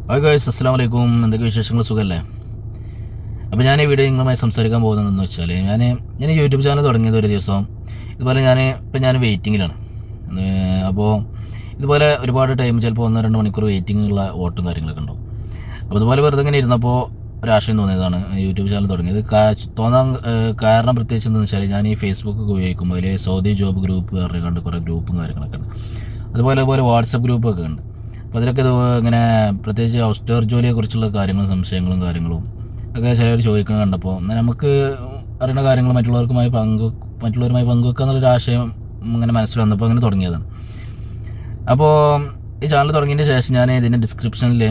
Hi guys, അസ്സലാമു അലൈക്കും. എന്തൊക്കെ വിശേഷങ്ങൾ, സുഖമല്ലേ? അപ്പോൾ ഞാൻ ഈ വീഡിയോ നിങ്ങളുമായി സംസാരിക്കാൻ പോകുന്നതെന്ന് വെച്ചാൽ ഞാൻ യൂട്യൂബ് ചാനൽ തുടങ്ങിയത് ഒരു ദിവസം ഇതുപോലെ ഞാൻ വെയിറ്റിങ്ങിലാണ്. അപ്പോൾ ഇതുപോലെ ഒരുപാട് ടൈം, ചിലപ്പോൾ 1-2 മണിക്കൂർ വെയിറ്റിങ്ങുള്ള ഓട്ടും കാര്യങ്ങളൊക്കെ ഉണ്ടാവും. അപ്പോൾ ഇതുപോലെ വെറുതെ ഇങ്ങനെ ഇരുന്നപ്പോൾ ഒരാശയം തോന്നിയതാണ് യൂട്യൂബ് ചാനൽ തുടങ്ങിയത്. തോന്നാൻ കാരണം പ്രത്യേകിച്ച് എന്താണെന്ന് വെച്ചാൽ, ഞാൻ ഈ ഫേസ്ബുക്ക് ഉപയോഗിക്കുമ്പോൾ അതിൽ സൗദി ജോബ് ഗ്രൂപ്പ് പറഞ്ഞുകൊണ്ട് കുറേ ഗ്രൂപ്പും കാര്യങ്ങളൊക്കെ ഉണ്ട്. അതുപോലെ വാട്സപ്പ് ഗ്രൂപ്പൊക്കെ ഉണ്ട്. അപ്പോൾ അതിലൊക്കെ ഇത് ഇങ്ങനെ പ്രത്യേകിച്ച് ഔട്ട്ഡോർ ജോലിയെക്കുറിച്ചുള്ള കാര്യങ്ങളും സംശയങ്ങളും ഒക്കെ ചിലർ ചോദിക്കുന്നത് കണ്ടപ്പോൾ നമുക്ക് അറിയുന്ന കാര്യങ്ങൾ മറ്റുള്ളവരുമായി പങ്കുവെക്കുക എന്നുള്ളൊരു ആശയം ഇങ്ങനെ മനസ്സിൽ വന്നപ്പോൾ അങ്ങനെ തുടങ്ങിയതാണ്. അപ്പോൾ ഈ ചാനൽ തുടങ്ങിയതിന് ശേഷം ഞാൻ ഇതിൻ്റെ ഡിസ്ക്രിപ്ഷനിൽ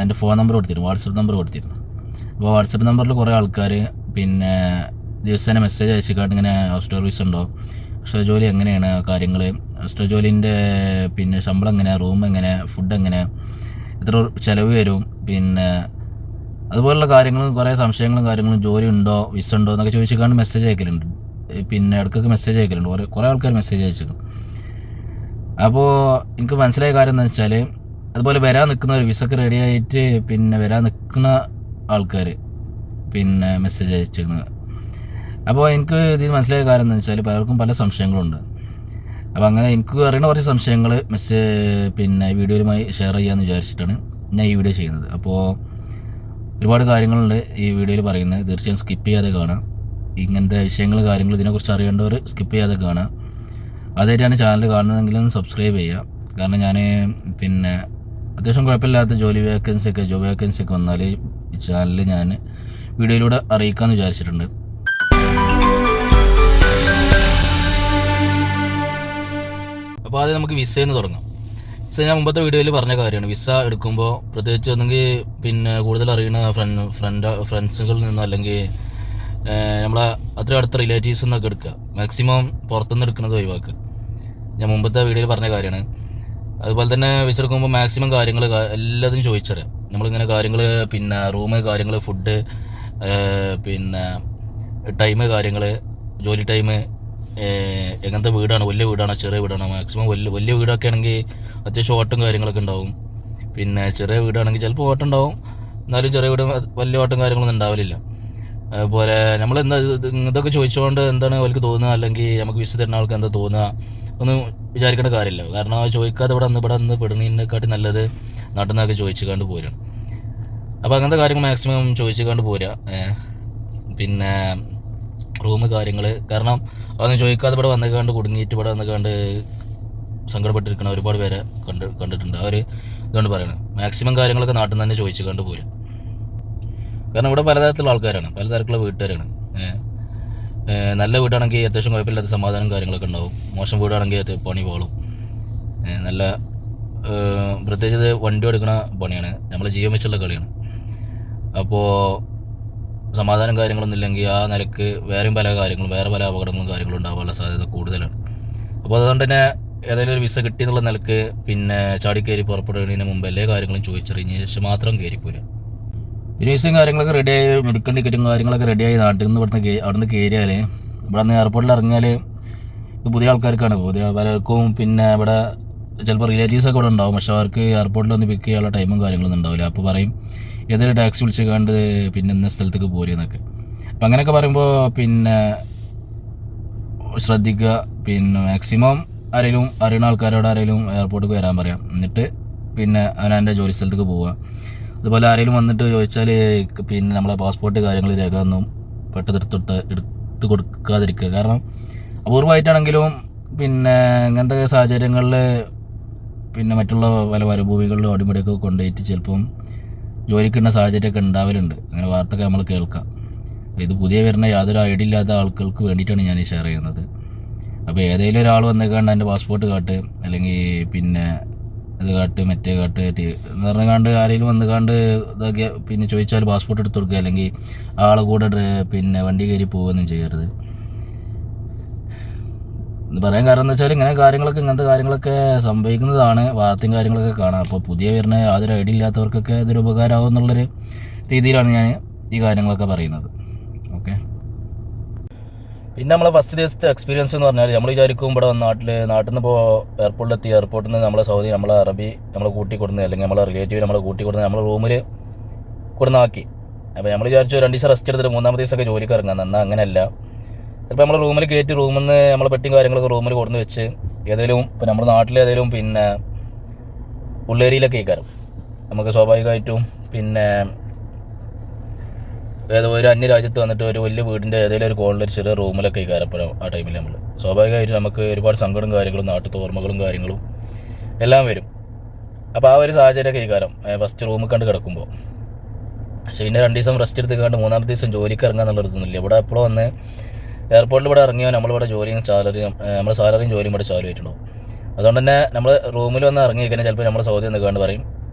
എൻ്റെ ഫോൺ നമ്പർ കൊടുത്തിരുന്നു, വാട്സപ്പ് നമ്പർ കൊടുത്തിരുന്നു. അപ്പോൾ വാട്സപ്പ് നമ്പറിൽ കുറേ ആൾക്കാർ ദിവസേന മെസ്സേജ് അയച്ചിട്ട് ഇങ്ങനെ ഔട്ട്ഡോർ വിസ ഉണ്ടോ, ഔട്ട്ഡോർ ജോലി എങ്ങനെയാണ് കാര്യങ്ങൾ, ഔട്ട്ഡോർ ജോലിൻ്റെ ശമ്പളം എങ്ങനെ, റൂം എങ്ങനെ, ഫുഡ് എങ്ങനെ, എത്ര ചിലവ് വരും, അതുപോലുള്ള കാര്യങ്ങളും കുറേ സംശയങ്ങളും ജോലി ഉണ്ടോ, വിസ ഉണ്ടോ എന്നൊക്കെ ചോദിച്ചിട്ട് മെസ്സേജ് അയക്കലുണ്ട്. ഇടയ്ക്കൊക്കെ മെസ്സേജ് അയക്കലുണ്ട്, കുറേ ആൾക്കാർ മെസ്സേജ് അയച്ചിട്ടുണ്ട്. അപ്പോൾ എനിക്ക് മനസ്സിലായ കാര്യം എന്താണെന്ന് വെച്ചാൽ, അതുപോലെ വരാൻ നിൽക്കുന്നവർ, വിസക്ക് റെഡി ആയിട്ട് വരാൻ നിൽക്കുന്ന ആൾക്കാർ മെസ്സേജ് അയച്ചിരുന്നത്. അപ്പോൾ എനിക്ക് ഇതിൽ മനസ്സിലായ കാര്യം എന്താണെന്ന് വെച്ചാൽ, പലർക്കും പല സംശയങ്ങളുണ്ട്. അപ്പോൾ അങ്ങനെ എനിക്ക് അറിയുന്ന കുറച്ച് സംശയങ്ങൾ വീഡിയോയുമായി ഷെയർ ചെയ്യാമെന്ന് വിചാരിച്ചിട്ടാണ് ഞാൻ ഈ വീഡിയോ ചെയ്യുന്നത്. അപ്പോൾ ഒരുപാട് കാര്യങ്ങളുണ്ട് ഈ വീഡിയോയിൽ പറയുന്നത്, തീർച്ചയായും സ്കിപ്പ് ചെയ്യാതെ കാണാം. ഇങ്ങനത്തെ കാര്യങ്ങൾ ഇതിനെക്കുറിച്ച് അറിയേണ്ടവർ സ്കിപ്പ് ചെയ്യാതെ കാണാം. അതായിട്ടാണ് ചാനൽ കാണുന്നതെങ്കിലും സബ്സ്ക്രൈബ് ചെയ്യുക. കാരണം ഞാൻ അത്യാവശ്യം കുഴപ്പമില്ലാത്ത ജോബ് വേക്കൻസി ഒക്കെ വന്നാൽ ഈ ചാനലിൽ ഞാൻ വീഡിയോയിലൂടെ അറിയിക്കാമെന്ന് വിചാരിച്ചിട്ടുണ്ട്. അപ്പോൾ ആദ്യം നമുക്ക് വിസയിൽ നിന്ന് തുടങ്ങാം. വിസ ഞാൻ മുമ്പത്തെ വീഡിയോയിൽ പറഞ്ഞ കാര്യമാണ്. വിസ എടുക്കുമ്പോൾ പ്രത്യേകിച്ച് ഒന്നെങ്കിൽ കൂടുതൽ അറിയുന്ന ഫ്രണ്ട്സുകളിൽ നിന്ന്, അല്ലെങ്കിൽ നമ്മളെ അത്രയും അടുത്ത റിലേറ്റീവ്സിൽ നിന്നൊക്കെ എടുക്കുക. മാക്സിമം പുറത്തുനിന്ന് എടുക്കുന്നത് ഒഴിവാക്കുക. ഞാൻ മുമ്പത്തെ വീഡിയോയിൽ പറഞ്ഞ കാര്യമാണ്. അതുപോലെ തന്നെ വിസ എടുക്കുമ്പോൾ മാക്സിമം കാര്യങ്ങൾ എല്ലാതും ചോദിച്ചറിയാം. നമ്മളിങ്ങനെ കാര്യങ്ങൾ റൂം കാര്യങ്ങൾ, ഫുഡ്, ടൈം കാര്യങ്ങൾ, ജോലി ടൈം, എങ്ങനത്തെ വീടാണ്, വലിയ വീടാണോ ചെറിയ വീടാണോ. മാക്സിമം വലിയ വീടൊക്കെ ആണെങ്കിൽ അത്യാവശ്യം ഓട്ടം കാര്യങ്ങളൊക്കെ ഉണ്ടാവും. ചെറിയ വീടാണെങ്കിൽ ചിലപ്പോൾ ഓട്ടം ഉണ്ടാവും, എന്നാലും ചെറിയ വീട് വലിയ ഓട്ടം കാര്യങ്ങളൊന്നും ഉണ്ടാവില്ല. അതുപോലെ നമ്മൾ ഇതൊക്കെ ചോദിച്ചുകൊണ്ട് എന്താണ് അവർക്ക് തോന്നുക, അല്ലെങ്കിൽ നമുക്ക് വിസ തരുന്ന ആൾക്ക് എന്താ തോന്നുക ഒന്നും വിചാരിക്കേണ്ട കാര്യമില്ല. കാരണം ചോദിക്കാതെ ഇവിടെ നിന്ന് പെടുന്നതിനെക്കാട്ടി നല്ലത് നാട്ടിൽ നിന്നൊക്കെ ചോദിച്ചു പോരാണ്. അപ്പോൾ അങ്ങനത്തെ കാര്യങ്ങൾ മാക്സിമം ചോദിച്ചു പോരുക. റൂം കാര്യങ്ങൾ, കാരണം അതൊന്നും ചോദിക്കാതെ ഇവിടെ വന്നുകൊണ്ട് കുടുങ്ങിയിട്ട് ഇവിടെ വന്നുകൊണ്ട് സങ്കടപ്പെട്ടിരിക്കുന്ന ഒരുപാട് പേരെ കണ്ടിട്ടുണ്ട്. അവർ ഇതുകൊണ്ട് പറയണം മാക്സിമം കാര്യങ്ങളൊക്കെ നാട്ടിൽ നിന്ന് തന്നെ ചോദിച്ചു പോരും. കാരണം ഇവിടെ പലതരത്തിലുള്ള ആൾക്കാരാണ്, പലതരത്തിലുള്ള വീട്ടുകാരാണ്. നല്ല വീടാണെങ്കിൽ അത്യാവശ്യം കുഴപ്പമില്ലാത്ത സമാധാനം കാര്യങ്ങളൊക്കെ ഉണ്ടാവും. മോശം വീടാണെങ്കിൽ പണി പോളും. നല്ല പ്രത്യേകിച്ച് ഇത് വണ്ടി എടുക്കുന്ന പണിയാണ്, നമ്മൾ ജീവൻ വെച്ചുള്ള കളിയാണ്. അപ്പോൾ സമാധാനം കാര്യങ്ങളൊന്നും ഇല്ലെങ്കിൽ ആ നിലക്ക് വേറെ പല അപകടങ്ങളും കാര്യങ്ങളും ഉണ്ടാകാനുള്ള സാധ്യത കൂടുതലാണ്. അപ്പോൾ അതുകൊണ്ട് തന്നെ ഏതെങ്കിലും ഒരു വിസ കിട്ടിയെന്നുള്ള നിലക്ക് ചാടിക്കയറി പുറപ്പെടുന്നതിന് മുമ്പ് എല്ലാ കാര്യങ്ങളും ചോദിച്ചറിഞ്ഞ ശേഷം മാത്രം കയറിപ്പോരുക. വിസയും കാര്യങ്ങളൊക്കെ റെഡിയായി, മെഡിക്കൽ ടിക്കറ്റും കാര്യങ്ങളൊക്കെ റെഡിയായി നാട്ടിൽ നിന്ന് അവിടുന്ന് കയറിയാൽ, ഇവിടെ നിന്ന് എയർപോർട്ടിൽ ഇറങ്ങിയാൽ ഇത് പുതിയ ആൾക്കാർക്കാണ്, പലർക്കും ഇവിടെ ചിലപ്പോൾ റിലേറ്റീവ്സൊക്കെ ഇവിടെ ഉണ്ടാവും. പക്ഷേ അവർക്ക് എയർപോർട്ടിൽ വന്ന് പിക്ക് ചെയ്യാനുള്ള ടൈമും കാര്യങ്ങളൊന്നും ഉണ്ടാവില്ല. അപ്പോൾ പറയും ഏതൊരു ടാക്സി വിളിച്ച് ഇന്ന സ്ഥലത്തേക്ക് പോരുന്നൊക്കെ. അപ്പം അങ്ങനെയൊക്കെ പറയുമ്പോൾ ശ്രദ്ധിക്കുക. മാക്സിമം ആരെങ്കിലും അറിയുന്ന ആൾക്കാരോട് എയർപോർട്ടിലേക്ക് വരാൻ പറയാം. എന്നിട്ട് അവൻ്റെ ജോലി സ്ഥലത്തേക്ക് പോവുക. അതുപോലെ ആരെങ്കിലും വന്നിട്ട് ചോദിച്ചാൽ നമ്മളെ പാസ്പോർട്ട് കാര്യങ്ങൾ രേഖ ഒന്നും പെട്ടെന്ന് എടുത്ത് കൊടുക്കാതിരിക്കുക. കാരണം അപൂർവമായിട്ടാണെങ്കിലും ഇങ്ങനത്തെ സാഹചര്യങ്ങളിൽ മറ്റുള്ള പല മരുഭൂമികളിലും അടിമടിയൊക്കെ കൊണ്ടുപോയിട്ട് ചിലപ്പം ജോലിക്കുള്ള സാഹചര്യമൊക്കെ ഉണ്ടാവലുണ്ട്. അങ്ങനെ വാർത്തയൊക്കെ നമ്മൾ കേൾക്കാം. ഇത് പുതിയ വരുന്ന യാതൊരു ഐഡിയ ഇല്ലാത്ത ആൾക്കാർക്ക് വേണ്ടിയിട്ടാണ് ഞാൻ ഈ ഷെയർ ചെയ്യുന്നത്. അപ്പോൾ ഏതെങ്കിലും ഒരാൾ വന്നേക്കാണ്ട് എൻ്റെ പാസ്പോർട്ട് കാട്ട്, അല്ലെങ്കിൽ ഇത് കാട്ട്, മറ്റേ കാട്ട് എന്ന് പറഞ്ഞാണ്ട് ആരെങ്കിലും വന്നുകാണ്ട് ഇതാക്കിയ ചോദിച്ചാൽ പാസ്പോർട്ട് എടുത്ത് കൊടുക്കുക, അല്ലെങ്കിൽ ആളെ കൂടെ വണ്ടി കയറി പോവുകയൊന്നും ചെയ്യരുത്. എന്ന് പറയാൻ കാരണം എന്ന് വെച്ചാൽ ഇങ്ങനത്തെ കാര്യങ്ങളൊക്കെ സംഭവിക്കുന്നതാണ്, വാർത്തയും കാര്യങ്ങളൊക്കെ കാണാം. അപ്പോൾ പുതിയ വരുന്ന യാതൊരു ഐഡിയ ഇല്ലാത്തവർക്കൊക്കെ ഇതൊരു ഉപകാരമാവും എന്നുള്ളൊരു രീതിയിലാണ് ഞാൻ ഈ കാര്യങ്ങളൊക്കെ പറയുന്നത്. ഓക്കെ. പിന്നെ നമ്മളെ ഫസ്റ്റ് ദിവസത്തെ എക്സ്പീരിയൻസ് എന്ന് പറഞ്ഞാൽ നമ്മൾ വിചാരിക്കും ഇവിടെ നാട്ടിൽ നിന്ന് ഇപ്പോൾ എയർപോർട്ടിൽ നിന്ന് നമ്മളെ സൗദി നമ്മളെ അറബി നമ്മളെ കൂട്ടി കൊടുന്ന് അല്ലെങ്കിൽ നമ്മളെ റിലേറ്റീവ് നമ്മളെ കൂട്ടി കൊടുന്ന് നമ്മളെ റൂമിൽ കൊടുന്നാക്കി. അപ്പോൾ നമ്മൾ വിചാരിച്ചു 2 ദിവസം റെസ്റ്റ് എടുത്തിട്ട് 3-ാമത്തെ ദിവസമൊക്കെ ജോലിക്ക് ഇറങ്ങാം. എന്നാൽ അങ്ങനെയല്ല. ചിലപ്പോൾ നമ്മൾ റൂമിൽ കയറ്റി റൂമിൽ നിന്ന് നമ്മളെ പെട്ടിയും കാര്യങ്ങളൊക്കെ റൂമിൽ കൊടുന്ന് വെച്ച് ഏതെങ്കിലും ഇപ്പോൾ നമ്മുടെ നാട്ടിൽ ഏതെങ്കിലും പിന്നെ ഉള്ളേരിയിലൊക്കെ കയറും നമുക്ക് സ്വാഭാവികമായിട്ടും പിന്നെ ഒരു അന്യരാജ്യത്ത് വന്നിട്ട് ഒരു വലിയ വീടിൻ്റെ ഏതെങ്കിലും ഒരു കോണിൽ ഒരു ചെറിയ റൂമിലൊക്കെ കയറപ്പോഴും ആ ടൈമിൽ നമ്മൾ സ്വാഭാവികമായിട്ടും നമുക്ക് ഒരുപാട് സങ്കടവും കാര്യങ്ങളും നാട്ടിലത്തെ ഓർമ്മകളും കാര്യങ്ങളും എല്ലാം വരും. അപ്പോൾ ആ ഒരു സാഹചര്യമൊക്കെ കയറാം ഫസ്റ്റ് റൂമിൽ കണ്ട് കിടക്കുമ്പോൾ. പക്ഷേ പിന്നെ 2 ദിവസം റെസ്റ്റ് എടുത്ത് കണ്ട് 3-ാമത്തെ ദിവസം ജോലിക്ക് ഇറങ്ങുക എന്നുള്ളതൊന്നുമില്ല. ഇവിടെ എപ്പോഴും വന്ന് എയർപോർട്ടിൽ ഇവിടെ ഇറങ്ങിയോ നമ്മളിവിടെ ജോലിയും നമ്മുടെ സാലറിയും ജോലിയും ഇവിടെ ചാലു ആയിട്ടുണ്ടാവും. അതുകൊണ്ട് തന്നെ നമ്മൾ റൂമിൽ വന്ന് ഇറങ്ങി കഴിഞ്ഞാൽ ചിലപ്പോൾ നമ്മൾ സൗദി എന്ന് കണ്ട് പറയും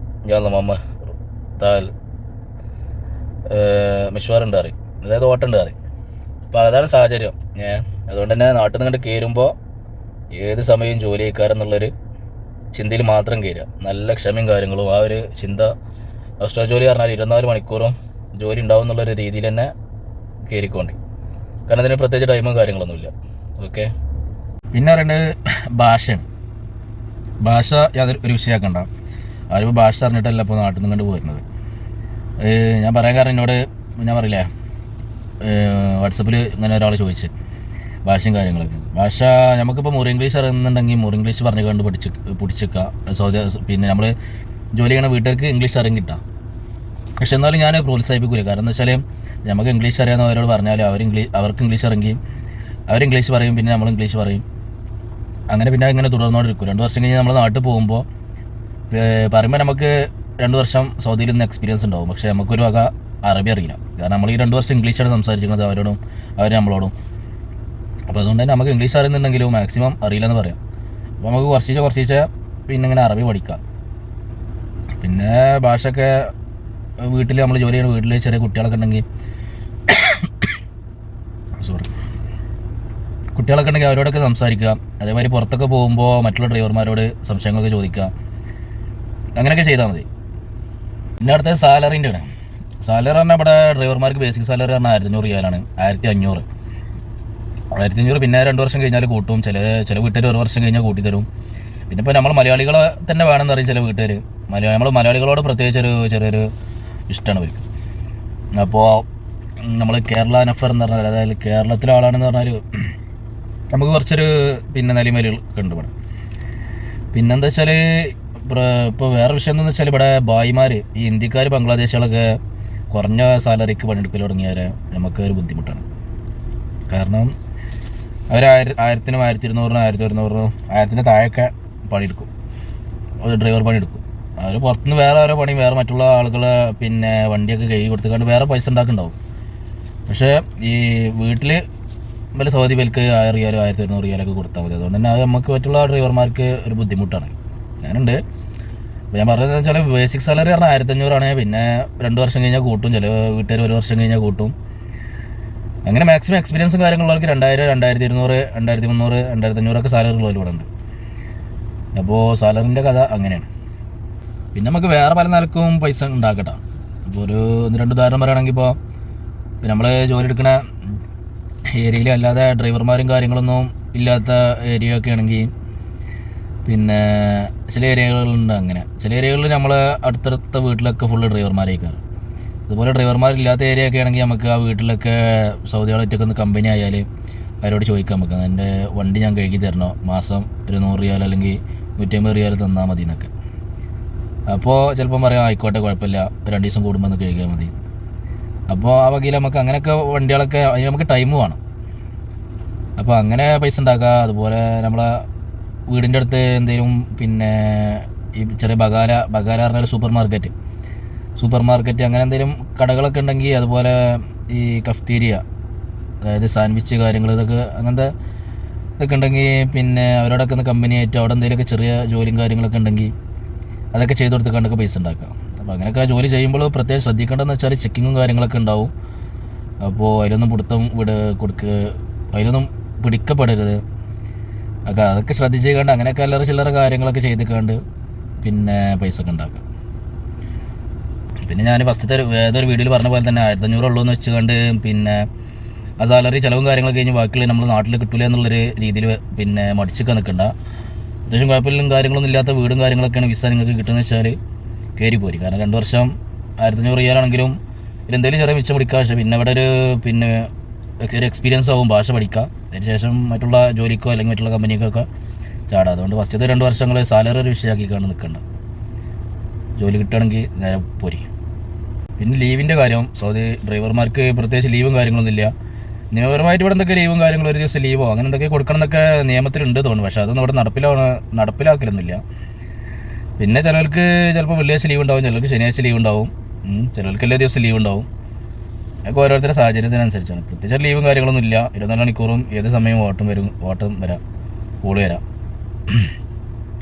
ഞാൻ മമ്മ താൽ മിശ്വാറുണ്ട് അറിയും, അതായത് ഓട്ടുണ്ട് അറിയും. അപ്പോൾ അതാണ് സാഹചര്യം. അതുകൊണ്ട് തന്നെ നാട്ടിൽ നിന്ന് കണ്ട് കയറുമ്പോൾ ഏത് സമയവും ജോലി ആക്കാരെന്നുള്ളൊരു ചിന്തയിൽ മാത്രം കയറുക. നല്ല ക്ഷമയും കാര്യങ്ങളും ആ ഒരു ചിന്ത. എക്സ്ട്രാ ജോലി പറഞ്ഞാൽ 24 മണിക്കൂറും ജോലി ഉണ്ടാവും എന്നുള്ളൊരു രീതിയിൽ തന്നെ കയറിക്കൊണ്ട്, കാരണം അതിന് പ്രത്യേകിച്ച് ടൈമും കാര്യങ്ങളൊന്നുമില്ല. ഓക്കെ. പിന്നെ പറയേണ്ടത് ഭാഷയാണ്. ഭാഷ യാതൊരു ഒരു വിഷയമാക്കണ്ട. ആരും ഭാഷ അറിഞ്ഞിട്ടല്ല ഇപ്പോൾ നാട്ടിൽ നിന്ന് കണ്ട് പോരുന്നത്. ഞാൻ പറയാൻ കാരണം എന്നോട് ഞാൻ പറയില്ലേ വാട്സപ്പിൽ ഇങ്ങനെ ഒരാൾ ചോദിച്ച് ഭാഷയും കാര്യങ്ങളൊക്കെ. ഭാഷ നമുക്കിപ്പോൾ മുറി ഇംഗ്ലീഷ് അറിയുന്നുണ്ടെങ്കിൽ മുറി ഇംഗ്ലീഷ് പറഞ്ഞു കണ്ട് പിടിച്ചേക്കാം. പിന്നെ നമ്മൾ ജോലി ചെയ്യണ വീട്ടുകാർക്ക് ഇംഗ്ലീഷ് അറിയാൻ കിട്ടാം. പക്ഷെ എന്നാലും ഞാൻ പ്രോത്സാഹിപ്പിക്കില്ല. കാരണം എന്താ വെച്ചാൽ നമുക്ക് ഇംഗ്ലീഷ് അറിയാവുന്നവരോട് പറഞ്ഞാൽ അവർക്ക് ഇംഗ്ലീഷ് അറിയെങ്കിൽ അവർ ഇംഗ്ലീഷ് പറയും, പിന്നെ നമ്മൾ ഇംഗ്ലീഷ് പറയും. അങ്ങനെ പിന്നെ ഇങ്ങനെ തുടർന്നുകൊണ്ടിരിക്കും. 2 വർഷം കഴിഞ്ഞ് നമ്മൾ നാട്ടിൽ പോകുമ്പോൾ പറയുമ്പോൾ നമുക്ക് 2 വർഷം സൗദിയിൽ നിന്ന് എക്സ്പീരിയൻസ് ഉണ്ടാവും. പക്ഷേ നമുക്കൊരു വക അറബി അറിയില്ല. കാരണം നമ്മൾ ഈ 2 വർഷം ഇംഗ്ലീഷാണ് സംസാരിക്കുന്നത് അവരോടും അവർ നമ്മളോടും. അപ്പോൾ അതുകൊണ്ട് തന്നെ നമുക്ക് ഇംഗ്ലീഷ് അറിയുന്നുണ്ടെങ്കിലും മാക്സിമം അറിയില്ലെന്ന് പറയാം. അപ്പോൾ നമുക്ക് കുറച്ച് പിന്നെ ഇങ്ങനെ അറബി പഠിക്കാം. പിന്നെ ഭാഷയൊക്കെ വീട്ടിൽ നമ്മൾ ജോലി ചെയ്യുന്ന വീട്ടിൽ ചെറിയ കുട്ടികളൊക്കെ ഉണ്ടെങ്കിൽ അവരോടൊക്കെ സംസാരിക്കുക. അതേമാതിരി പുറത്തൊക്കെ പോകുമ്പോൾ മറ്റുള്ള ഡ്രൈവർമാരോട് സംശയങ്ങളൊക്കെ ചോദിക്കുക. അങ്ങനെയൊക്കെ ചെയ്താൽ മതി. പിന്നെ അടുത്തത് സാലറിൻ്റെ ആണ്. സാലറി പറഞ്ഞാൽ ഇവിടെ ഡ്രൈവർമാർക്ക് ബേസിക് സാലറി പറഞ്ഞാൽ 1500 റിയാലാണ്. 1500 പിന്നെ 2 വർഷം കഴിഞ്ഞാൽ കൂട്ടും. ചില വീട്ടുകാർ 1 വർഷം കഴിഞ്ഞാൽ കൂട്ടിത്തരും. പിന്നെ ഇപ്പോൾ നമ്മൾ മലയാളികളെ തന്നെ വേണമെന്ന് പറയും ചില വീട്ടുകാർ. നമ്മൾ മലയാളികളോട് പ്രത്യേകിച്ച് ചെറിയൊരു ഇഷ്ടമാണ് അവർക്ക്. അപ്പോൾ നമ്മൾ കേരള നഫർ എന്ന് പറഞ്ഞാൽ, അതായത് കേരളത്തിലെ ആളാണെന്ന് പറഞ്ഞാൽ നമുക്ക് കുറച്ചൊരു പിന്നെ നിലമേലുകളൊക്കെ ഉണ്ട് ഇവിടെ. പിന്നെന്താ വെച്ചാൽ ഇപ്പോൾ വേറെ വിഷയം എന്താണെന്ന് വെച്ചാൽ ഇവിടെ ഭായിമാർ ഈ ഇന്ത്യക്കാർ ബംഗ്ലാദേശികളൊക്കെ കുറഞ്ഞ സാലറിക്ക് പണിയെടുക്കൽ തുടങ്ങിയവരെ നമുക്കൊരു ബുദ്ധിമുട്ടാണ്. കാരണം അവർ 1000-നും 1200-നും 1100-നും 1000-ന് താഴെയൊക്കെ പണിയെടുക്കും, ഡ്രൈവർ പണിയെടുക്കും. അവർ പുറത്തുനിന്ന് വേറെ ഓരോ പണി വേറെ മറ്റുള്ള ആളുകൾ പിന്നെ വണ്ടിയൊക്കെ കൈ കൊടുത്തുകൊണ്ട് വേറെ പൈസ ഉണ്ടാക്കുന്നുണ്ടാവും. പക്ഷേ ഈ വീട്ടിൽ വല്ല സൗദി വിലക്ക് 1000 റിയാലോ 1100 റിയാലൊക്കെ കൊടുത്താൽ മതി. അതുകൊണ്ട് തന്നെ അത് നമുക്ക് മറ്റുള്ള ഡ്രൈവർമാർക്ക് ഒരു ബുദ്ധിമുട്ടാണ്. ഞാനുണ്ട്. അപ്പോൾ ഞാൻ പറഞ്ഞതെന്ന് വെച്ചാൽ ബേസിക് സാലറി പറഞ്ഞാൽ 1500 പിന്നെ 2 വർഷം കഴിഞ്ഞാൽ കൂട്ടും. ചില വീട്ടുകാർ 1 വർഷം കഴിഞ്ഞാൽ കൂട്ടും. അങ്ങനെ മാക്സിമം എക്സ്പീരിയൻസും കാര്യങ്ങളുള്ളവർക്ക് 2000, 2200, 2300, 2500 സാലറി ഉള്ളവർ ഇവിടെ ഉണ്ട്. അപ്പോൾ സാലറിൻ്റെ കഥ അങ്ങനെയാണ്. പിന്നെ നമുക്ക് വേറെ പല നിലക്കും പൈസ ഉണ്ടാക്കട്ടെ. അപ്പോൾ ഒരു 1-2 ഉദാഹരണം പറയുകയാണെങ്കിൽ ഇപ്പോൾ നമ്മൾ ജോലി എടുക്കുന്ന ഏരിയയിൽ അല്ലാതെ ഡ്രൈവർമാരും കാര്യങ്ങളൊന്നും ഇല്ലാത്ത ഏരിയ ഒക്കെ ആണെങ്കിൽ പിന്നെ ചില ഏരിയകളുണ്ട്. അങ്ങനെ ചില ഏരിയകളിൽ നമ്മൾ അടുത്തടുത്ത വീട്ടിലൊക്കെ ഫുള്ള് ഡ്രൈവർമാരേക്കാറ്. അതുപോലെ ഡ്രൈവർമാരില്ലാത്ത ഏരിയ ഒക്കെ ആണെങ്കിൽ നമുക്ക് ആ വീട്ടിലൊക്കെ സൗദികളായിട്ടൊക്കെ ഒന്ന് കമ്പനി ആയാൽ അവരോട് ചോദിക്കാം, നമുക്ക് എൻ്റെ വണ്ടി ഞാൻ കഴുകി തരണോ, മാസം ഒരു 100 റിയാൽ അല്ലെങ്കിൽ 150 റിയാൽ തന്നാൽ മതി എന്നൊക്കെ. അപ്പോൾ ചിലപ്പം പറയാം ആയിക്കോട്ടെ കുഴപ്പമില്ല, 2 ദിവസം കൂടുമ്പോൾ ഒന്ന് കഴുകിയാൽ മതി. അപ്പോൾ ആ വകയിൽ നമുക്ക് അങ്ങനെയൊക്കെ വണ്ടികളൊക്കെ അതിന് നമുക്ക് ടൈം വേണം. അപ്പോൾ അങ്ങനെ പൈസ ഉണ്ടാക്കുക. അതുപോലെ നമ്മളെ വീടിൻ്റെ അടുത്ത് എന്തെങ്കിലും പിന്നെ ഈ ചെറിയ ബഗാല പറഞ്ഞാൽ സൂപ്പർ മാർക്കറ്റ് അങ്ങനെ എന്തെങ്കിലും കടകളൊക്കെ ഉണ്ടെങ്കിൽ, അതുപോലെ ഈ കഫ്തീരിയ അതായത് സാൻഡ്വിച്ച് കാര്യങ്ങൾ അങ്ങനത്തെ ഇതൊക്കെ ഉണ്ടെങ്കിൽ പിന്നെ അവരോടൊക്കെ ഒന്ന് കമ്പനി ആയിട്ട് അവിടെ എന്തെങ്കിലുമൊക്കെ ചെറിയ ജോലിയും കാര്യങ്ങളൊക്കെ ഉണ്ടെങ്കിൽ അതൊക്കെ ചെയ്ത് കൊടുത്തുകൊണ്ടൊക്കെ പൈസ ഉണ്ടാക്കാം. അപ്പോൾ അങ്ങനെയൊക്കെ ജോലി ചെയ്യുമ്പോൾ പ്രത്യേകം ശ്രദ്ധിക്കേണ്ടതെന്ന് വെച്ചാൽ ചെക്കിങ്ങും കാര്യങ്ങളൊക്കെ ഉണ്ടാവും. അപ്പോൾ അതിലൊന്നും അതിലൊന്നും പിടിക്കപ്പെടരുത്. അതൊക്കെ ശ്രദ്ധിച്ച് കണ്ട് അങ്ങനെയൊക്കെ ചില്ലറ കാര്യങ്ങളൊക്കെ ചെയ്തിക്കാണ്ട് പിന്നെ പൈസ ഒക്കെ ഉണ്ടാക്കാം. പിന്നെ ഞാൻ ഫസ്റ്റത്തെ ഏതൊരു വീഡിയോയിൽ പറഞ്ഞ പോലെ തന്നെ 1500 ഉള്ളൂ എന്ന് വെച്ച് കണ്ട് പിന്നെ ആ സാലറി ചിലവും കാര്യങ്ങളൊക്കെ കഴിഞ്ഞ് ബാക്കിയുള്ള നമ്മൾ നാട്ടിൽ കിട്ടില്ല എന്നുള്ളൊരു രീതിയിൽ പിന്നെ മടിച്ചൊക്കെ നിൽക്കണ്ട. അത്യാവശ്യം കുഴപ്പമില്ലും കാര്യങ്ങളൊന്നും ഇല്ലാത്ത വീടും കാര്യങ്ങളൊക്കെയാണ് വിസ നിങ്ങൾക്ക് കിട്ടുന്നത് വെച്ചാൽ കയറി പോരി. കാരണം 2 വർഷം 1500 റിയാലാണെങ്കിലും ഇതിലെന്തെങ്കിലും ചെറിയ മിച്ചം പിടിക്കുക. പക്ഷേ പിന്നെ ഇവിടെ പിന്നെ ഒരു എക്സ്പീരിയൻസ് ആവും, ഭാഷ പഠിക്കുക. അതിനുശേഷം മറ്റുള്ള ജോലിക്കോ അല്ലെങ്കിൽ മറ്റുള്ള കമ്പനിക്കൊക്കെ ചാടാം. അതുകൊണ്ട് ഫസ്റ്റത്തെ 2 വർഷങ്ങൾ സാലറി ഒരു വിഷയമാക്കിക്കാണ്ട് നിൽക്കണ്ട. ജോലി കിട്ടുകയാണെങ്കിൽ നേരെ പോരി. പിന്നെ ലീവിൻ്റെ കാര്യം, സൗദി ഡ്രൈവർമാർക്ക് പ്രത്യേകിച്ച് ലീവും കാര്യങ്ങളൊന്നുമില്ല. നിയമപരമായിട്ട് ഇവിടെ എന്തൊക്കെ ലീവും കാര്യങ്ങളും ഒരു ദിവസം ലീവോ അങ്ങനെ എന്തൊക്കെ കൊടുക്കണം എന്നൊക്കെ നിയമത്തിലുണ്ട് തോന്നുന്നു. പക്ഷേ അതൊന്നും ഇവിടെ നടപ്പിലാക്കലൊന്നുമില്ല. പിന്നെ ചിലർക്ക് ചിലപ്പോൾ വെള്ളിയാഴ്ച ലീവ് ഉണ്ടാവും, ചിലർക്ക് ശനിയാഴ്ച ലീവ് ഉണ്ടാവും, ചിലർക്ക് എല്ലാ ദിവസം ലീവ് ഉണ്ടാവും. അതൊക്കെ ഓരോരുത്തരുടെ സാഹചര്യത്തിനനുസരിച്ചാണ്. പ്രത്യേകിച്ച് ലീവും കാര്യങ്ങളൊന്നും ഇല്ല. 24 മണിക്കൂറും ഏത് സമയവും ഓട്ടം വരാം, കോള് വരാം.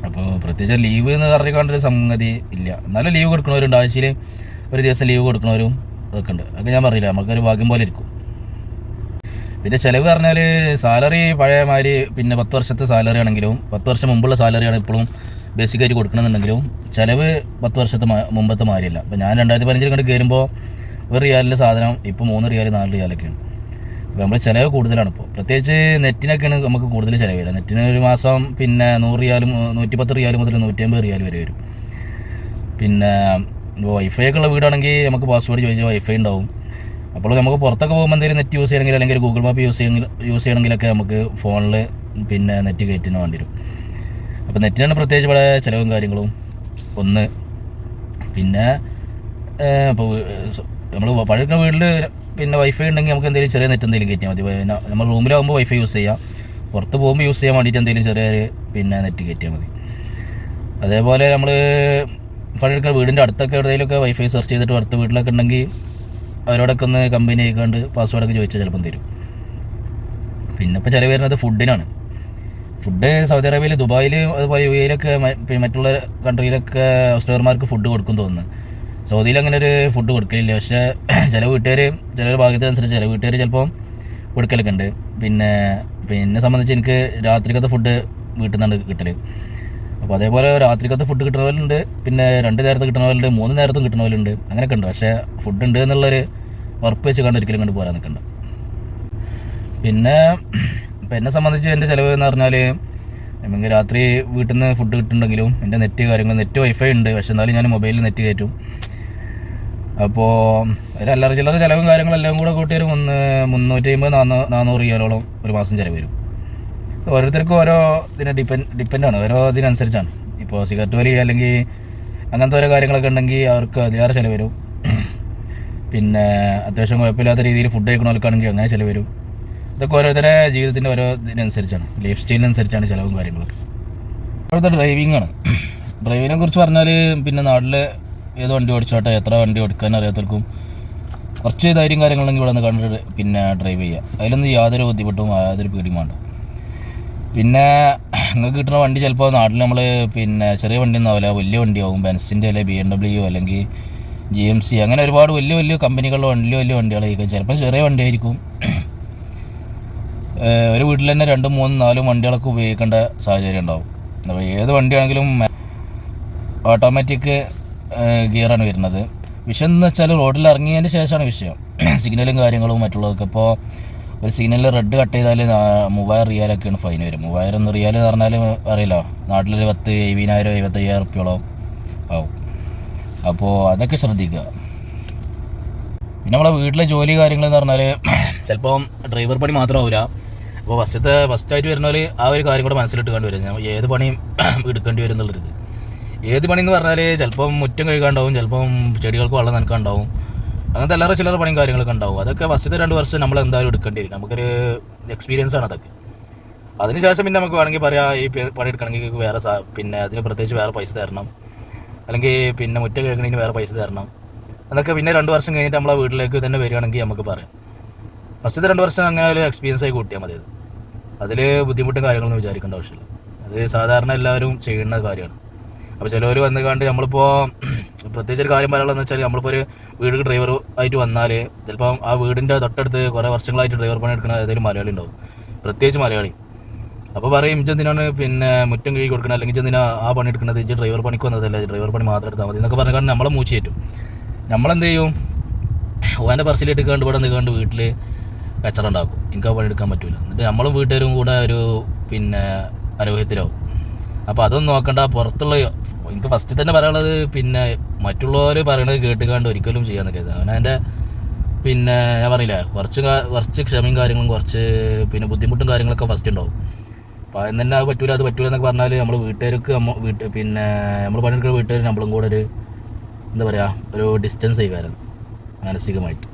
അപ്പോൾ പ്രത്യേകിച്ച് ലീവ് എന്ന് പറഞ്ഞിക്കൊണ്ടൊരു സംഗതി ഇല്ല. എന്നാലും ലീവ് കൊടുക്കണവരുണ്ട്, ആഴ്ചയിൽ ഒരു ദിവസം ലീവ് കൊടുക്കണവരും അതൊക്കെ ഉണ്ട്. അതൊക്കെ ഞാൻ പറഞ്ഞില്ല, നമുക്കൊരു ഭാഗ്യം പോലെ ഇരിക്കും. പിന്നെ ചിലവ് പറഞ്ഞാൽ സാലറി പഴയ മാതിരി പിന്നെ 10 വർഷത്തെ സാലറി ആണെങ്കിലും 10 വർഷം മുമ്പുള്ള സാലറിയാണ് ഇപ്പോഴും ബേസിക്കായിട്ട് കൊടുക്കണമെന്നുണ്ടെങ്കിലും ചിലവ് 10 വർഷത്തെ മുമ്പത്തെ മാതിരിയല്ല. അപ്പോൾ ഞാൻ 2015 കണ്ട് കയറുമ്പോൾ 1 റിയാലിൻ്റെ സാധനം ഇപ്പോൾ 3 റിയാൽ 4 റിയാലൊക്കെയാണ്. അപ്പോൾ നമ്മൾ ചിലവ് കൂടുതലാണ് ഇപ്പോൾ. പ്രത്യേകിച്ച് നെറ്റിനൊക്കെയാണ് നമുക്ക് കൂടുതൽ ചിലവ് വരിക. നെറ്റിന് ഒരു മാസം പിന്നെ 100 റിയാലും 110 റിയാൽ മുതൽ 150 റിയാൽ വരെ വരും. പിന്നെ വൈഫൈ ഒക്കെ ഉള്ള വീടാണെങ്കിൽ നമുക്ക് പാസ്വേഡ് ചോദിച്ചാൽ വൈഫൈ ഉണ്ടാവും. അപ്പോൾ നമുക്ക് പുറത്തൊക്കെ പോകുമ്പോൾ എന്തെങ്കിലും നെറ്റ് യൂസ് ചെയ്യണമെങ്കിൽ അല്ലെങ്കിൽ ഗൂഗിൾ മാപ്പ് യൂസ് ചെയ്യണമെങ്കിലൊക്കെ നമുക്ക് ഫോണിൽ പിന്നെ നെറ്റ് കയറ്റിന് വേണ്ടി വരും. അപ്പോൾ നെറ്റിനാണ് പ്രത്യേകിച്ച് ഇവിടെ ചിലവും കാര്യങ്ങളും ഒന്ന്. പിന്നെ ഇപ്പോൾ നമ്മൾ പഴയ വീട്ടിൽ പിന്നെ വൈഫൈ ഉണ്ടെങ്കിൽ നമുക്ക് എന്തെങ്കിലും ചെറിയ നെറ്റ് എന്തെങ്കിലും കയറ്റിയാൽ മതി. നമ്മൾ റൂമിലാകുമ്പോൾ വൈഫൈ യൂസ് ചെയ്യാം, പുറത്ത് പോകുമ്പോൾ യൂസ് ചെയ്യാൻ വേണ്ടിയിട്ട് എന്തെങ്കിലും ചെറിയൊരു പിന്നെ നെറ്റ് കയറ്റിയാൽ മതി. അതേപോലെ നമ്മൾ പഴയ വീടിൻ്റെ അടുത്തൊക്കെ എവിടെയെങ്കിലുമൊക്കെ വൈഫൈ സെർച്ച് ചെയ്തിട്ട് അടുത്ത വീട്ടിലൊക്കെ ഉണ്ടെങ്കിൽ അവരോടൊക്കെ ഒന്ന് കമ്പനി ആയിക്കാണ്ട് പാസ്വേഡൊക്കെ ചോദിച്ചാൽ ചിലപ്പം തരും. പിന്നെ ഇപ്പോൾ ചിലവ് വരുന്നത് ഫുഡിനാണ്. ഫുഡ് സൗദി അറേബ്യയിൽ, ദുബായിൽ, അതുപോലെ UAE-ലൊക്കെ മറ്റുള്ള കൺട്രിയിലൊക്കെ ഓസ്ട്രേലിയന്മാർക്ക് ഫുഡ് കൊടുക്കും തോന്നുന്നു. സൗദിയിൽ അങ്ങനെ ഒരു ഫുഡ് കൊടുക്കലില്ല. പക്ഷേ ചില ചിലർ ഭാഗ്യത്തിനനുസരിച്ച് ചില വീട്ടുകാർ ചിലപ്പം കൊടുക്കലൊക്കെ ഉണ്ട്. പിന്നെ സംബന്ധിച്ച് എനിക്ക് രാത്രിക്കത്തെ ഫുഡ് വീട്ടിൽ നിന്നാണ് കിട്ടൽ. അപ്പോൾ അതേപോലെ രാത്രിക്കത്തെ ഫുഡ് കിട്ടുന്ന പോലുണ്ട്, പിന്നെ 2 നേരത്തെ കിട്ടുന്ന പോലുണ്ട്, 3 നേരത്തും കിട്ടുന്ന പോലുണ്ട്, അങ്ങനെയൊക്കെ ഉണ്ട്. പക്ഷേ ഫുഡ് ഉണ്ട് എന്നുള്ളൊരു ഉറപ്പ് വെച്ച് കണ്ട് ഒരിക്കലും കണ്ട് പോരാൻ നിൽക്കണ്ട. പിന്നെ ഇപ്പം എന്നെ സംബന്ധിച്ച് എൻ്റെ ചിലവ് എന്ന് പറഞ്ഞാൽ നമുക്ക് രാത്രി വീട്ടിൽ നിന്ന് ഫുഡ് കിട്ടുന്നുണ്ടെങ്കിലും എൻ്റെ നെറ്റ് വൈഫൈ ഉണ്ട്. പക്ഷേ എന്നാലും ഞാൻ മൊബൈലിൽ നെറ്റ് കയറ്റും. അപ്പോൾ ഒരു അല്ലറ ചില്ലറ ചിലവും കാര്യങ്ങളെല്ലാം കൂടെ കൂട്ടിയൊരു 350-400 റിയാലോളം ഒരു മാസം ചിലവ് വരും. ഓരോരുത്തർക്കും ഓരോ ഡിപ്പെൻഡാണ്, ഓരോ ഇതിനനുസരിച്ചാണ്. ഇപ്പോൾ സിഗരറ്റ് വലി അല്ലെങ്കിൽ അങ്ങനത്തെ ഓരോ കാര്യങ്ങളൊക്കെ ഉണ്ടെങ്കിൽ അവർക്ക് അതിലേറെ ചിലവ് വരും. പിന്നെ അത്യാവശ്യം കുഴപ്പമില്ലാത്ത രീതിയിൽ ഫുഡ് കഴിക്കണവർക്കാണെങ്കിൽ അങ്ങനെ ചിലവ് വരും. ഇതൊക്കെ ഓരോരുത്തരുടെ ജീവിതത്തിൻ്റെ ഓരോ ഇതിനനുസരിച്ചാണ്, ലൈഫ് സ്റ്റൈലിനനുസരിച്ചാണ് ചിലവും കാര്യങ്ങളൊക്കെ. ഇപ്പോഴത്തെ ഡ്രൈവിങ്ങാണ്. ഡ്രൈവിങ്ങിനെ കുറിച്ച് പറഞ്ഞാൽ പിന്നെ നാട്ടിൽ ഏത് വണ്ടി ഓടിച്ചോട്ടെ, എത്ര വണ്ടി ഓടിക്കാൻ അറിയാത്തവർക്കും കുറച്ച് ധൈര്യം കാര്യങ്ങളുണ്ടെങ്കിൽ ഇവിടെ നിന്ന് കണ്ടിട്ട് പിന്നെ ഡ്രൈവ് ചെയ്യുക. അതിലൊന്നും യാതൊരു ബുദ്ധിമുട്ടും യാതൊരു പേടിയും വേണ്ട. പിന്നെ നിങ്ങൾക്ക് കിട്ടുന്ന വണ്ടി ചിലപ്പോൾ നാട്ടിൽ നമ്മൾ പിന്നെ ചെറിയ വണ്ടിയൊന്നും ആവില്ല, വലിയ വണ്ടിയാവും. ബെൻസിൻ്റെ അല്ലെങ്കിൽ BMW അല്ലെങ്കിൽ GMC അങ്ങനെ ഒരുപാട് വലിയ കമ്പനികളുടെ വലിയ വണ്ടികളായിരിക്കും. ചിലപ്പോൾ ചെറിയ വണ്ടിയായിരിക്കും. ഒരു വീട്ടിൽ തന്നെ 2, 3, 4 വണ്ടികളൊക്കെ ഉപയോഗിക്കേണ്ട സാഹചര്യം ഉണ്ടാവും. അപ്പോൾ ഏത് വണ്ടിയാണെങ്കിലും ഓട്ടോമാറ്റിക് ഗിയറാണ് വരുന്നത്. വിഷയം എന്ന് വെച്ചാൽ റോഡിൽ ഇറങ്ങിയതിന് ശേഷമാണ് വിഷയം. സിഗ്നലും കാര്യങ്ങളും മറ്റുള്ളതൊക്കെ. ഇപ്പോൾ ഒരു സിഗ്നലിൽ റെഡ് കട്ട് ചെയ്താൽ 3000 റിയാലൊക്കെയാണ് ഫൈൻ വരും. 3000 റിയാൽ എന്ന് പറഞ്ഞാൽ അറിയില്ല, നാട്ടിലൊരു 70,000 75,000 റുപ്യോളം ആവും. അപ്പോൾ അതൊക്കെ ശ്രദ്ധിക്കുക. പിന്നെ നമ്മളെ വീട്ടിലെ ജോലി കാര്യങ്ങളെന്ന് പറഞ്ഞാൽ ചിലപ്പം ഡ്രൈവർ പണി മാത്രമാവില്ല. അപ്പോൾ ഫസ്റ്റായിട്ട് വരുന്നവർ ആ ഒരു കാര്യം കൂടെ മനസ്സിലിട്ട് കണ്ടു വരും, ഏത് പണിയും എടുക്കേണ്ടി വരും എന്നുള്ളൊരിത്. ഏത് പണിയെന്ന് പറഞ്ഞാൽ ചിലപ്പം മുറ്റം കഴുകാണ്ടാവും, ചിലപ്പം ചെടികൾക്ക് വെള്ളം നനക്കാണ്ടാവും, അങ്ങനത്തെ എല്ലാവരും ചില്ലറ പണിയും കാര്യങ്ങളൊക്കെ ഉണ്ടാവും. അതൊക്കെ ഫസ്റ്റത്തെ 2 വർഷം നമ്മൾ എന്തായാലും എടുക്കേണ്ടി വരും. നമുക്കൊരു എക്സ്പീരിയൻസ് ആണ് അതൊക്കെ. അതിനുശേഷം പിന്നെ നമുക്ക് വേണമെങ്കിൽ പറയാം ഈ പണി എടുക്കണമെങ്കിൽ വേറെ പിന്നെ അതിന് പ്രത്യേകിച്ച് വേറെ പൈസ തരണം, അല്ലെങ്കിൽ പിന്നെ മുറ്റം കഴുകണതിന് വേറെ പൈസ തരണം എന്നൊക്കെ. പിന്നെ 2 വർഷം കഴിഞ്ഞിട്ട് നമ്മളെ വീട്ടിലേക്ക് തന്നെ വരികയാണെങ്കിൽ നമുക്ക് പറയാം. ഫസ്റ്റത്തെ 2 വർഷം അങ്ങനെ ഒരു എക്സ്പീരിയൻസ് ആയി കൂട്ടിയാൽ മതി. അതിൽ ബുദ്ധിമുട്ടും കാര്യങ്ങളൊന്നും വിചാരിക്കേണ്ട ആവശ്യമില്ല. അത് സാധാരണ എല്ലാവരും ചെയ്യുന്ന കാര്യമാണ്. അപ്പോൾ ചിലവർ വന്ന് കണ്ട് നമ്മളിപ്പോൾ പ്രത്യേകിച്ച് ഒരു കാര്യം പറയാനുള്ളതെന്ന് വെച്ചാൽ നമ്മളിപ്പോൾ ഒരു വീട് ഡ്രൈവർ ആയിട്ട് വന്നാൽ ചിലപ്പം ആ വീടിൻ്റെ തൊട്ടടുത്ത് കുറേ വർഷങ്ങളായിട്ട് ഡ്രൈവർ പണി എടുക്കുന്ന ഏതെങ്കിലും മലയാളി ഉണ്ടാവും, പ്രത്യേകിച്ച് മലയാളി. അപ്പോൾ പറയും ഇഞ്ചെന്തിനാണ് പിന്നെ മുറ്റം കഴുകി കൊടുക്കണം, അല്ലെങ്കിൽ ഇഞ്ചെന്തിനാ ആ പണി എടുക്കുന്നത്, ഇഞ്ച് ഡ്രൈവർ പണിക്ക് വന്നതല്ല, ഡ്രൈവർ പണി മാത്രം എടുത്താൽ മതി എന്നൊക്കെ പറഞ്ഞാൽ നമ്മളെ മൂച്ച് കയറ്റും. നമ്മളെന്ത് ചെയ്യും, ഓൻ്റെ പറച്ചിലിട്ട് കണ്ട് ഇവിടെ നിൽക്കാണ്ട് വീട്ടിൽ കച്ചറ ഉണ്ടാക്കും, എനിക്ക് ആ പണിയെടുക്കാൻ പറ്റില്ല. എന്നിട്ട് നമ്മളും വീട്ടുകാരും കൂടെ ഒരു പിന്നെ അരോഗ്യത്തിലാവും. അപ്പോൾ അതൊന്നും നോക്കണ്ട, പുറത്തുള്ള എനിക്ക് ഫസ്റ്റ് തന്നെ പറയാനുള്ളത് പിന്നെ മറ്റുള്ളവർ പറയണത് കേട്ടുകാണ്ട് ഒരിക്കലും ചെയ്യാൻ നിൽക്കരുത്. അവനതിൻ്റെ പിന്നെ ഞാൻ പറയില്ല, കുറച്ച് ക്ഷമയും കാര്യങ്ങളും കുറച്ച് പിന്നെ ബുദ്ധിമുട്ടും കാര്യങ്ങളൊക്കെ ഫസ്റ്റ് ഉണ്ടാവും. അപ്പോൾ അതിന് തന്നെ അത് പറ്റൂല എന്നൊക്കെ പറഞ്ഞാൽ നമ്മൾ വീട്ടുകാർക്ക് പിന്നെ നമ്മൾ പണിയെടുക്കുന്ന വീട്ടുകാർ നമ്മളും കൂടെ ഒരു എന്താ പറയുക ഒരു ഡിസ്റ്റൻസ് ചെയ്യുമായിരുന്നു മാനസികമായിട്ട്.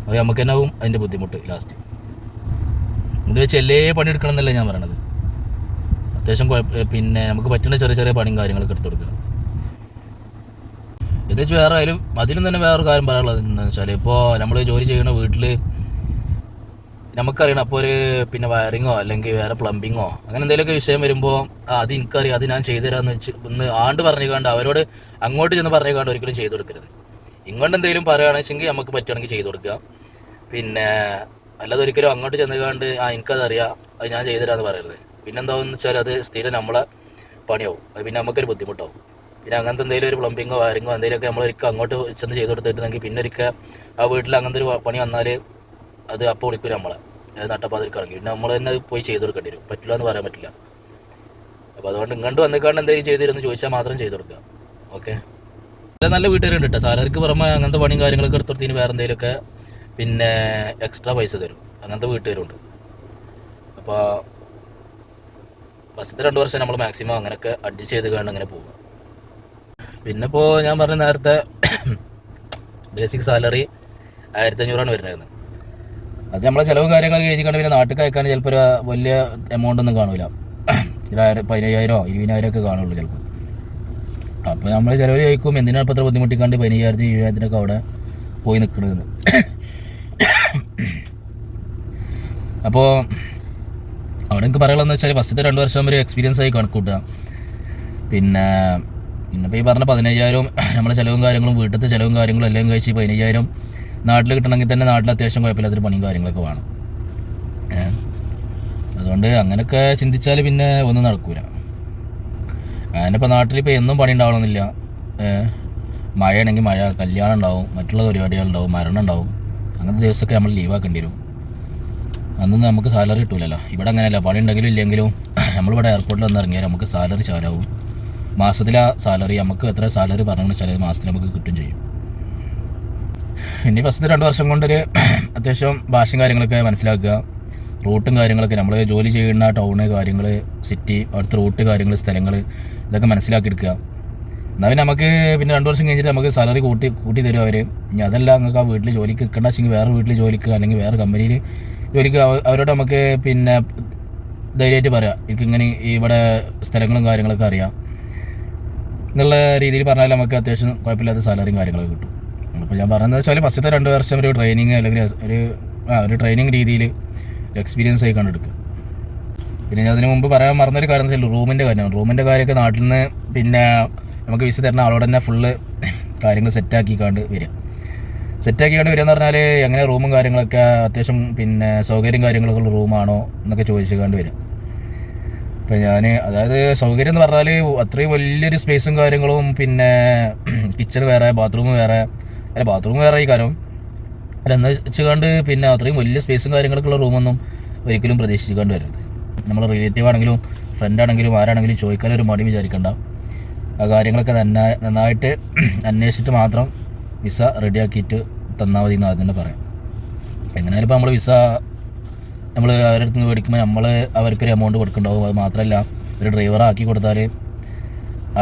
അത് നമുക്ക് തന്നെ ആവും അതിൻ്റെ ബുദ്ധിമുട്ട് ലാസ്റ്റ്. ഇത് വെച്ച് എല്ലാ പണിയെടുക്കണം എന്നല്ല ഞാൻ പറയണത്, അത്യാവശ്യം പിന്നെ നമുക്ക് പറ്റുന്ന ചെറിയ പണിയും കാര്യങ്ങളൊക്കെ എടുത്ത് കൊടുക്കുക. ഇത് വെച്ച് വേറെ അതിലും തന്നെ വേറൊരു കാര്യം പറയാനുള്ളത് എന്താണെന്ന് വെച്ചാൽ, ഇപ്പോൾ നമ്മൾ ജോലി ചെയ്യുന്ന വീട്ടിൽ നമുക്കറിയണം, അപ്പോൾ ഒരു പിന്നെ വയറിങ്ങോ അല്ലെങ്കിൽ വേറെ പ്ലംബിങ്ങോ അങ്ങനെ എന്തെങ്കിലുമൊക്കെ വിഷയം വരുമ്പോൾ അത് എനിക്കറിയാം, അത് ഞാൻ ചെയ്തു തരാമെന്ന് വെച്ച് ഒന്ന് പറഞ്ഞുകൊണ്ട് അവരോട് അങ്ങോട്ട് ചെന്ന് പറഞ്ഞുകൊണ്ട് ഒരിക്കലും ചെയ്തു കൊടുക്കരുത്. ഇങ്ങോട്ട് എന്തെങ്കിലും പറയുകയാണെന്നുവെച്ചെങ്കിൽ നമുക്ക് പറ്റുകയാണെങ്കിൽ ചെയ്തു കൊടുക്കുക. പിന്നെ അല്ലാതെ ഒരിക്കലും അങ്ങോട്ട് ചെന്നുകൊണ്ട് എനിക്കതറിയാം, അത് ഞാൻ ചെയ്തു തരാമെന്ന് പറയരുത്. പിന്നെ എന്താണെന്ന് വെച്ചാൽ അത് സ്ഥിരം നമ്മളെ പണിയാവും, അത് പിന്നെ നമുക്കൊരു ബുദ്ധിമുട്ടാവും. പിന്നെ അങ്ങനത്തെ എന്തെങ്കിലും ഒരു പ്ലംബിങ്ങോ വയറിങ്ങോ എന്തെങ്കിലുമൊക്കെ നമ്മളൊരിക്കൽ അങ്ങോട്ട് ചെന്ന് ചെയ്ത് കൊടുത്തിട്ടുണ്ടെങ്കിൽ പിന്നെ ഒരിക്കൽ ആ വീട്ടിൽ അങ്ങനത്തെ ഒരു പണി വന്നാൽ അത് അപ്പോൾ വിളിക്കും നമ്മളെ, അത് നട്ടപ്പാതിരിക്കാണെങ്കിൽ പിന്നെ നമ്മൾ തന്നെ പോയി ചെയ്ത് കൊടുക്കേണ്ടി വരും, പറ്റില്ല എന്ന് പറയാൻ പറ്റില്ല. അപ്പോൾ അതുകൊണ്ട് ഇങ്ങോട്ട് വന്നിക്കാണ്ട് എന്തെങ്കിലും ചെയ്തു തരുമെന്ന് ചോദിച്ചാൽ മാത്രം ചെയ്ത് കൊടുക്കുക. ഓക്കെ, നല്ല വീട്ടുകാരുണ്ട് കേട്ടോ, സാലറിക്ക് പുറമെ അങ്ങനത്തെ പണിയും കാര്യങ്ങളൊക്കെ എടുത്തിടത്തിന് വേറെ എന്തെങ്കിലുമൊക്കെ പിന്നെ എക്സ്ട്രാ പൈസ തരും, അങ്ങനത്തെ വീട്ടുകാരുണ്ട്. അപ്പോൾ ഫസ്റ്റത്തെ 2 വർഷം നമ്മൾ മാക്സിമം അങ്ങനെയൊക്കെ അഡ്ജസ്റ്റ് ചെയ്ത് കാണും അങ്ങനെ പോകുക. പിന്നെ ഇപ്പോൾ ഞാൻ പറഞ്ഞ നേരത്തെ ബേസിക് സാലറി 1500 വരുന്നത്. അത് നമ്മളെ ചിലവും കാര്യങ്ങളൊക്കെ കഴിഞ്ഞിട്ട് പിന്നെ നാട്ടിൽ അയക്കാൻ ചിലപ്പോൾ ഒരു വലിയ എമൗണ്ട് ഒന്നും കാണില്ല, 15,000 20,000 ഒക്കെ കാണുള്ളൂ ചിലപ്പോൾ. അപ്പോൾ നമ്മൾ ചിലവർ ചോദിക്കും എന്തിനാണ് ഇപ്പോൾ അത്ര ബുദ്ധിമുട്ടിക്കാണ്ട് 15,000 20,000 അവിടെ പോയി നിൽക്കണമെന്ന്. അപ്പോൾ അവിടെ എനിക്ക് പറയാനുള്ളതെന്ന് വെച്ചാൽ ഫസ്റ്റത്തെ 2 വർഷം ഒരു എക്സ്പീരിയൻസ് ആയി കണക്കൂട്ടുക. പിന്നെ ഇപ്പോൾ ഈ പറഞ്ഞ 15,000 നമ്മളെ ചിലവും കാര്യങ്ങളും വീട്ടിലത്തെ ചിലവും കാര്യങ്ങളും എല്ലാം കഴിച്ച് 15,000 നാട്ടിൽ കിട്ടണമെങ്കിൽ തന്നെ നാട്ടിൽ അത്യാവശ്യം കുഴപ്പമില്ലാത്തൊരു പണിയും കാര്യങ്ങളൊക്കെ വേണം. അതുകൊണ്ട് അങ്ങനെയൊക്കെ ചിന്തിച്ചാൽ പിന്നെ ഒന്നും നടക്കൂല. അതിനിപ്പോൾ നാട്ടിലിപ്പോൾ എന്നും പണി ഉണ്ടാവണമെന്നില്ല. മഴയാണെങ്കിൽ മഴ, കല്യാണം ഉണ്ടാവും, മറ്റുള്ള പരിപാടികളുണ്ടാവും, മരണം ഉണ്ടാവും, അങ്ങനത്തെ ദിവസമൊക്കെ നമ്മൾ ലീവാക്കേണ്ടി വരും. അന്നൊന്നും നമുക്ക് സാലറി കിട്ടില്ലല്ലോ. ഇവിടെ അങ്ങനെയല്ല, പണി ഉണ്ടെങ്കിലും ഇല്ലെങ്കിലും നമ്മളിവിടെ എയർപോർട്ടിൽ വന്ന് ഇറങ്ങിയാൽ നമുക്ക് സാലറി ചാലാവും. മാസത്തിലെ സാലറി നമുക്ക് എത്ര സാലറി പറഞ്ഞാൽ ചില മാസത്തിൽ നമുക്ക് കിട്ടും ചെയ്യും. ഇനി ഫസ്റ്റ് 2 വർഷം കൊണ്ടൊരു അത്യാവശ്യം ഭാഷയും കാര്യങ്ങളൊക്കെ മനസ്സിലാക്കുക, റൂട്ടും കാര്യങ്ങളൊക്കെ നമ്മൾ ജോലി ചെയ്യുന്ന ടൗണ് കാര്യങ്ങൾ, സിറ്റി, അവിടുത്തെ റൂട്ട് കാര്യങ്ങൾ, സ്ഥലങ്ങൾ ഇതൊക്കെ മനസ്സിലാക്കിയെടുക്കുക. എന്നാൽ പിന്നെ നമുക്ക് പിന്നെ 2 വർഷം കഴിഞ്ഞിട്ട് നമുക്ക് സാലറി കൂട്ടി തരും അവർ. ഇനി അതല്ല നിങ്ങൾക്ക് ആ വീട്ടിൽ ജോലിക്ക് നിൽക്കേണ്ട വെച്ചെങ്കിൽ വേറെ വീട്ടിൽ ജോലിക്ക് അല്ലെങ്കിൽ വേറെ കമ്പനിയിൽ ജോലിക്ക് അവരോട് നമുക്ക് പിന്നെ ധൈര്യമായിട്ട് പറയാം, എനിക്കിങ്ങനെ ഇവിടെ സ്ഥലങ്ങളും കാര്യങ്ങളൊക്കെ അറിയാം എന്നുള്ള രീതിയിൽ പറഞ്ഞാൽ നമുക്ക് അത്യാവശ്യം കുഴപ്പമില്ലാത്ത സാലറിയും കാര്യങ്ങളൊക്കെ കിട്ടും. അപ്പോൾ ഞാൻ പറയുന്നത് വെച്ചാൽ ഫസ്റ്റത്തെ 2 വർഷം ഒരു ട്രെയിനിങ് അല്ലെങ്കിൽ ഒരു ട്രെയിനിങ് രീതിയിൽ എക്സ്പീരിയൻസ് ആയി കണ്ടെടുക്കുക. പിന്നെ ഞാൻ അതിന് മുമ്പ് പറയാൻ മറന്നൊരു കാര്യം എന്ന് വെച്ചാൽ റൂമിൻ്റെ കാര്യമൊക്കെ നാട്ടിൽ നിന്ന് പിന്നെ നമുക്ക് വിസ തരുന്ന ആളോട് തന്നെ ഫുള്ള് കാര്യങ്ങൾ സെറ്റാക്കിക്കാണ്ട് വരിക എന്ന് പറഞ്ഞാൽ എങ്ങനെ റൂമും കാര്യങ്ങളൊക്കെ അത്യാവശ്യം പിന്നെ സൗകര്യം കാര്യങ്ങളൊക്കെ ഉള്ള റൂമാണോ എന്നൊക്കെ ചോദിച്ചുകൊണ്ട് വരിക. അപ്പോൾ ഞാൻ അതായത് സൗകര്യം എന്ന് പറഞ്ഞാൽ അത്രയും വലിയൊരു സ്പേസും കാര്യങ്ങളും പിന്നെ കിച്ചൺ വേറെ ബാത്റൂം വേറെ ഈ കാര്യം അല്ലെന്ന് വെച്ചുകൊണ്ട് പിന്നെ അത്രയും വലിയ സ്പേസും കാര്യങ്ങളൊക്കെ ഉള്ള റൂമൊന്നും ഒരിക്കലും പ്രതീക്ഷിച്ചുകൊണ്ട് വരരുത്. നമ്മൾ റിലേറ്റീവ് ആണെങ്കിലും ഫ്രണ്ട് ആണെങ്കിലും ആരാണെങ്കിലും ചോദിക്കാനൊരു മടി വിചാരിക്കേണ്ട. ആ കാര്യങ്ങളൊക്കെ നന്നായിട്ട് അന്വേഷിച്ചിട്ട് മാത്രം വിസ റെഡിയാക്കിയിട്ട് തന്നാൽ മതി എന്ന് ആദ്യം തന്നെ പറയാം. എങ്ങനെയാലും ഇപ്പോൾ നമ്മൾ വിസ നമ്മൾ അവരുടെ അടുത്ത് നിന്ന് മേടിക്കുമ്പോൾ നമ്മൾ അവർക്കൊരു എമൗണ്ട് കൊടുക്കുന്നുണ്ടാവും. അത് മാത്രമല്ല ഒരു ഡ്രൈവറെ ആക്കി കൊടുത്താൽ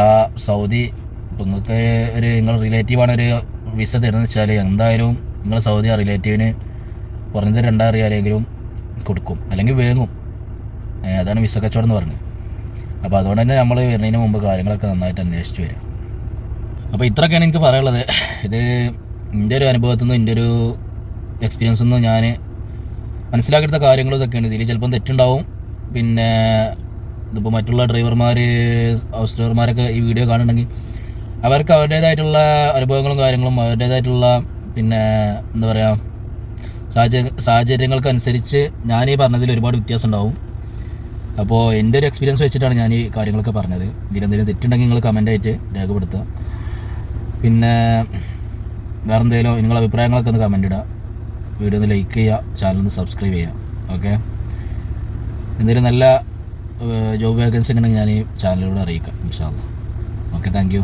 ആ സൗദി ഇപ്പോൾ നിങ്ങൾക്ക് നിങ്ങൾ റിലേറ്റീവാണ് ഒരു വിസ തരുന്നത് വെച്ചാൽ എന്തായാലും നിങ്ങൾ സൗദി ആ റിലേറ്റീവിന് കുറഞ്ഞത് 2,000 റിയാലെങ്കിലും കൊടുക്കും, അല്ലെങ്കിൽ വേങ്ങും. അതാണ് വിസ കച്ചവടം എന്ന് പറഞ്ഞത്. അപ്പോൾ അതുകൊണ്ട് തന്നെ നമ്മൾ വരുന്നതിന് മുമ്പ് കാര്യങ്ങളൊക്കെ നന്നായിട്ട് അന്വേഷിച്ച് വരും. അപ്പോൾ ഇത്രയൊക്കെയാണ് എനിക്ക് പറയാനുള്ളത്. ഇത് എൻ്റെ ഒരു അനുഭവത്തിൽ നിന്നും എൻ്റെ ഒരു എക്സ്പീരിയൻസിൽ നിന്നും ഞാൻ മനസ്സിലാക്കിയെടുത്ത കാര്യങ്ങളും ഇതൊക്കെയാണ്. ഇതിൽ ചിലപ്പം തെറ്റുണ്ടാവും. പിന്നെ ഇതിപ്പോൾ മറ്റുള്ള ഡ്രൈവർമാർ ഹൗസ് ഡ്രൈവർമാരൊക്കെ ഈ വീഡിയോ കാണുന്നുണ്ടെങ്കിൽ അവർക്ക് അവരുടേതായിട്ടുള്ള അനുഭവങ്ങളും കാര്യങ്ങളും അവരുടേതായിട്ടുള്ള പിന്നെ എന്താ പറയുക സാഹചര്യങ്ങൾക്കനുസരിച്ച് ഞാൻ ഈ പറഞ്ഞതിൽ ഒരുപാട് വ്യത്യാസം ഉണ്ടാവും. അപ്പോൾ എൻ്റെ ഒരു എക്സ്പീരിയൻസ് വെച്ചിട്ടാണ് ഞാൻ ഈ കാര്യങ്ങളൊക്കെ പറഞ്ഞത്. ഇതിലെന്തെങ്കിലും തെറ്റുണ്ടെങ്കിൽ നിങ്ങൾ കമൻ്റായിട്ട് രേഖപ്പെടുത്തുക. പിന്നെ വേറെ എന്തെങ്കിലും നിങ്ങളുടെ അഭിപ്രായങ്ങളൊക്കെ ഒന്ന് കമൻ്റ് ഇടുക. വീഡിയോ ഒന്ന് ലൈക്ക് ചെയ്യുക, ചാനൽ ഒന്ന് സബ്സ്ക്രൈബ് ചെയ്യുക. ഓക്കെ, എന്തെങ്കിലും നല്ല ജോബ് വേക്കൻസി ഉണ്ടെങ്കിൽ ഞാൻ ഈ ചാനലിലൂടെ അറിയിക്കാം ഇൻഷാ അല്ലാഹ്. Okay, thank you.